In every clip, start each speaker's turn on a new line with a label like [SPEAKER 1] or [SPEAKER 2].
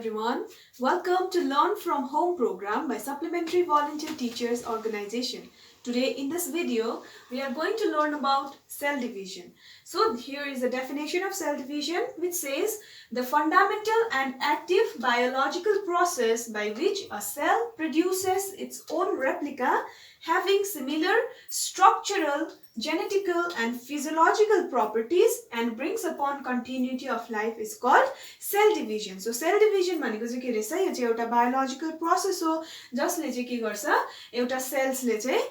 [SPEAKER 1] everyone. Welcome to Learn from Home program by Supplementary Volunteer Teachers Organization. Today in this video, we are going to learn about cell division. So here is the definition of cell division, which says the fundamental and active biological process by which a cell produces its own replica having similar structural, genetical and physiological properties and brings upon continuity of life is called cell division. So cell division भनेको चाहिँ के रहेछ, यो चाहिँ एउटा biological process हो जसले चाहिँ के गर्छ, एउटा सेल्सले चाहिँ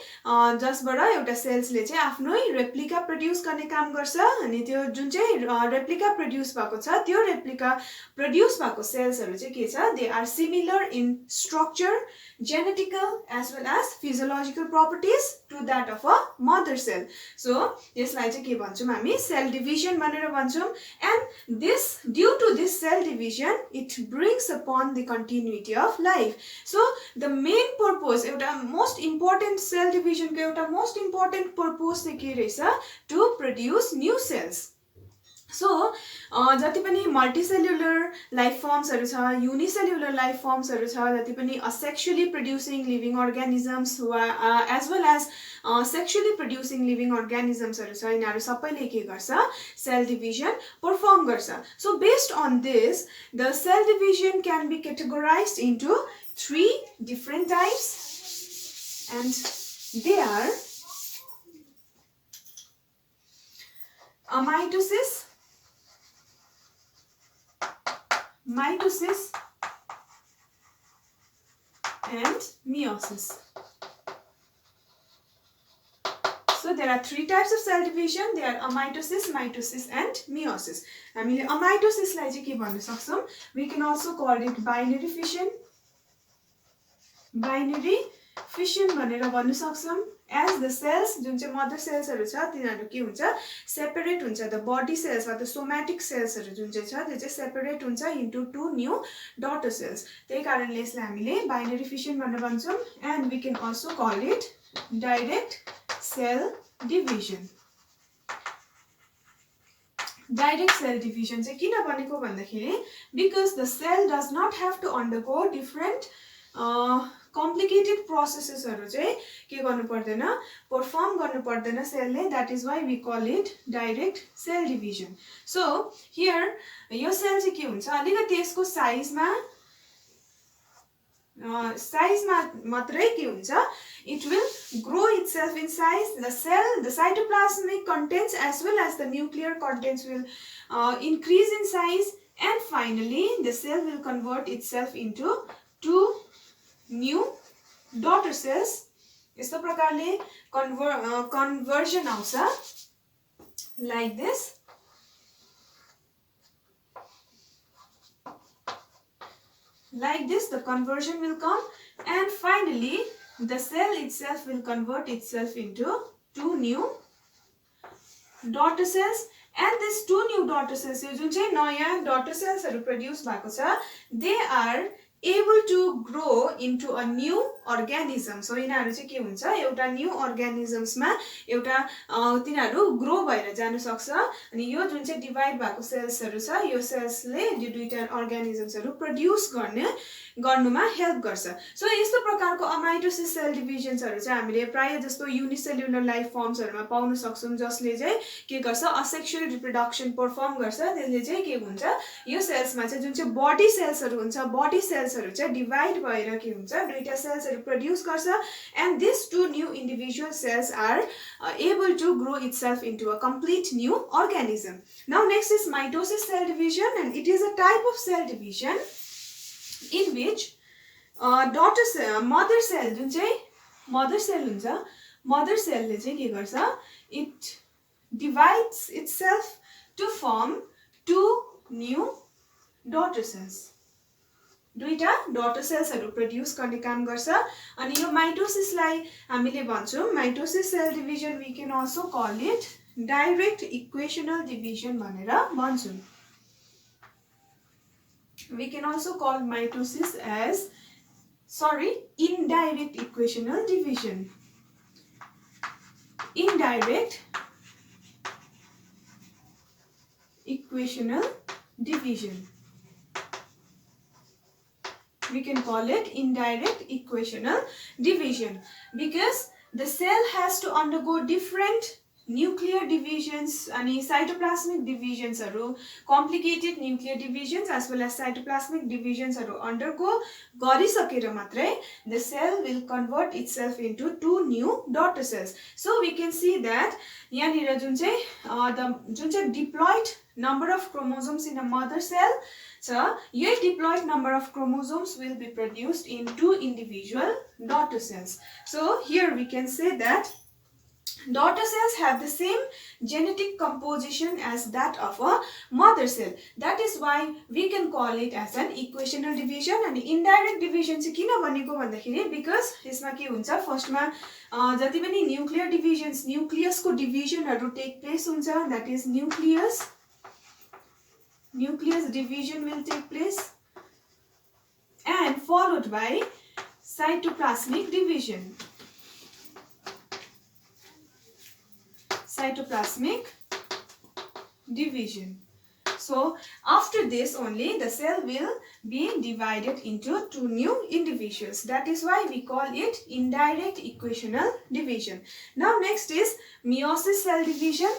[SPEAKER 1] जसबाट एउटा सेल्सले चाहिँ आफ्नै रेप्लिका प्रोड्युस गर्ने काम गर्छ अनि त्यो जुन चाहिँ रेप्लिका प्रोड्युस भएको छ त्यो रेप्लिका प्रोड्युस भएको सेल्सहरु चाहिँ के छ, they are similar in structure, genetical as well as physiological properties to that of a mother cell. So यसलाई चाहिँ के भन्छौं हामी, cell division भनेर भन्छौं. And this, due to this cell division, it brings upon the continuity of life. So the main purpose, एउटा most important cell division को एउटा most important purpose चाहिँ के रहेछ, to produce new cells. So जति पनि multicellular life forms हरु छ, unicellular life forms हरु छ, जति पनि asexually producing living organisms as well as sexually producing living organisms हरु छ, यिनीहरु सबैले के गर्छ, cell division perform गर्छ. So based on this, the cell division can be categorized into 3 different types, and they are mitosis and meiosis. So there are 3 types of cell division. They are amitosis, mitosis and meiosis. हामीले amitosis लाई चाहिँ के भन्न सक्छौं, we can also call it binary fission. Binary fission भनेर भन्न सक्छौं. As the cells, जुन चाहिँ mother cells हरु छ तिनीहरु के हुन्छ, separate हुन्छ, the body cells or the somatic cells हरु जुन चाहिँ छ त्यो चाहिँ separate हुन्छ into 2 new daughter cells. त्यही कारणले यसलाई हामीले binary fission भनेर भन्छौं. And we can also call it direct cell division. Direct cell division चाहिँ किन भनेको भन्दाखेरि, because the cell does not have to undergo different complicated processes हरु चाहिँ के गर्नु पर्दैन, perform गर्नु पर्दैन सेलले. That is why we call it direct cell division. So here यो सेल चाहिँ के हुन्छ, अलिकति यसको साइजमा मात्रै के हुन्छ, it will grow itself in size. The cell, the cytoplasmic contents as well as the nuclear contents will increase in size, and finally the cell will convert itself into 2 new daughter cells. यस्तो प्रकारले conversion आउँछ like this. Like this the conversion will come, and finally the cell itself will convert itself into 2 new daughter cells. And these 2 new daughter cells, यो जुन चाहिँ नयाँ daughter cells हरु produce भएको छ, they are able to grow into a new organism. So यिनीहरु चाहिँ के हुन्छ, एउटा new organisms मा एउटा तिनीहरु ग्रो भएर जान सक्छ. अनि यो जुन चाहिँ डिवाइड भएको सेल्स हरु छ, यो सेल्स ले यो दुईटा organisms हरु प्रोड्युस गर्नुमा हेल्प गर्छ. सो यस्तो प्रकारको अमाइटोसिस सेल डिभिजन्स हरु चाहिँ हामीले प्राय जस्तो युनिसेल्युलर लाइफ फर्म्स हरुमा पाउन सक्छौं, जसले चाहिँ के गर्छ, असेक्सुअल रिप्रोडक्सन परफर्म गर्छ. त्यसले चाहिँ के हुन्छ, यो सेल्समा चाहिँ जुन चाहिँ बडी सेल्स हरु हुन्छ, बडी सेल्स हरु चाहिँ डिवाइड भएर के हुन्छ, दुईटा सेल्स हरु प्रोड्युस गर्छ. And these 2 new individual cells are able to grow itself into a complete new organism. Now next is mitosis cell division, and it is a type of cell division in which daughter cell, mother cell जुन चाहिँ mother cell हुन्छ, mother cell ले चाहिँ के गर्छ, it divides itself to form 2 new daughter cells. दुईटा daughter cells हरु produce गर्ने काम गर्छ. अनि यो माइटोसिस लाई हामीले भन्छौं mitosis cell division. we can also call it direct equational division भनेर भन्छौं. We can also call mitosis as indirect equational division. Indirect equational division. we can call it indirect equational division, because the cell has to undergo different nuclear divisions and cytoplasmic divisions, complicated nuclear divisions as well as cytoplasmic divisions undergo garisakera matrai the cell will convert itself into 2 new daughter cells. So we can see that yahanira jun chai diploid number of chromosomes in a mother cell, so your diploid number of chromosomes will be produced in 2 individual daughter cells. So here we can say that daughter cells have the same genetic composition as that of a mother cell. That is why we can call it as an equational division. And indirect division चाहिँ किन भनेको भन्दाखेरि because यसमा के हुन्छ first मा जति पनि nuclear divisions, nucleus को division हरु take place हुन्छ, that is nucleus division will take place and followed by cytoplasmic division. So after this only the cell will be divided into 2 new individuals. That is why we call it indirect equational division. Now next is meiosis cell division.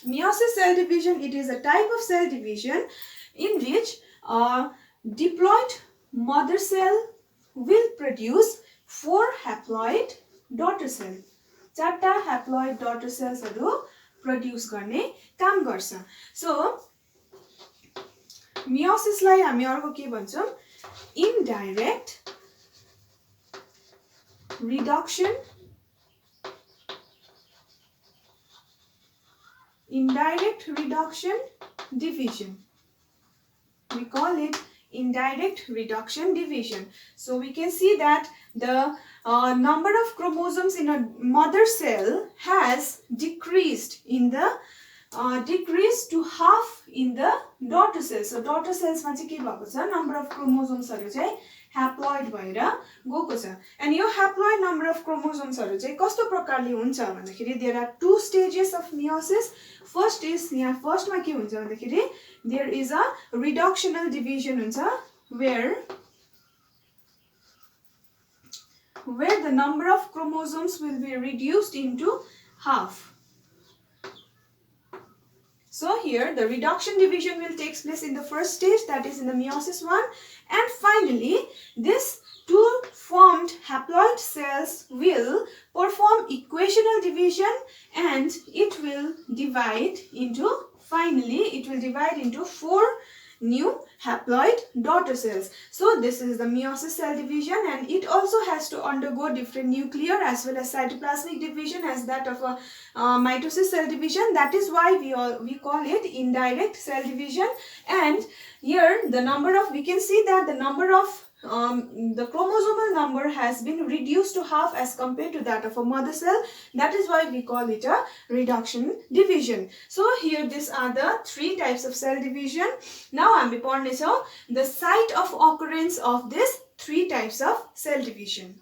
[SPEAKER 1] Meiosis cell division, it is a type of cell division in which a diploid mother cell will produce 4 haploid daughter cells. 4 haploid daughter cells produce गर्ने काम गर्छ. So meiosis लाई हामी अर्को के भन्छौं, indirect reduction division. We call it indirect reduction division. So we can see that the number of chromosomes in a mother cell has decreased to half in the daughter cells. So daughter cells मा चाहिँ के भएको छ, number of chromosomes हरु चाहिँ haploid भएर गएको छ. And yo haploid number of chromosomes हरु चाहिँ कस्तो प्रकारले हुन्छ भन्दाखेरि there are 2 stages of meiosis. First is यहाँ first मा के हुन्छ भन्दाखेरि there is a reductional division हुन्छ where the number of chromosomes will be reduced into half. So here the reduction division will take place in the first stage, that is in the meiosis 1, and finally this 2 formed haploid cells will perform equational division and it will divide into 4 new haploid daughter cells. So this is the meiosis cell division, and it also has to undergo different nuclear as well as cytoplasmic division as that of a mitosis cell division. That is why we call it indirect cell division. And here we can see that the number of the chromosomal number has been reduced to half as compared to that of a mother cell. That is why we call it a reduction division. So here these are the 3 types of cell division. Now हामी पढ्ने छौं the site of occurrence of this 3 types of cell division.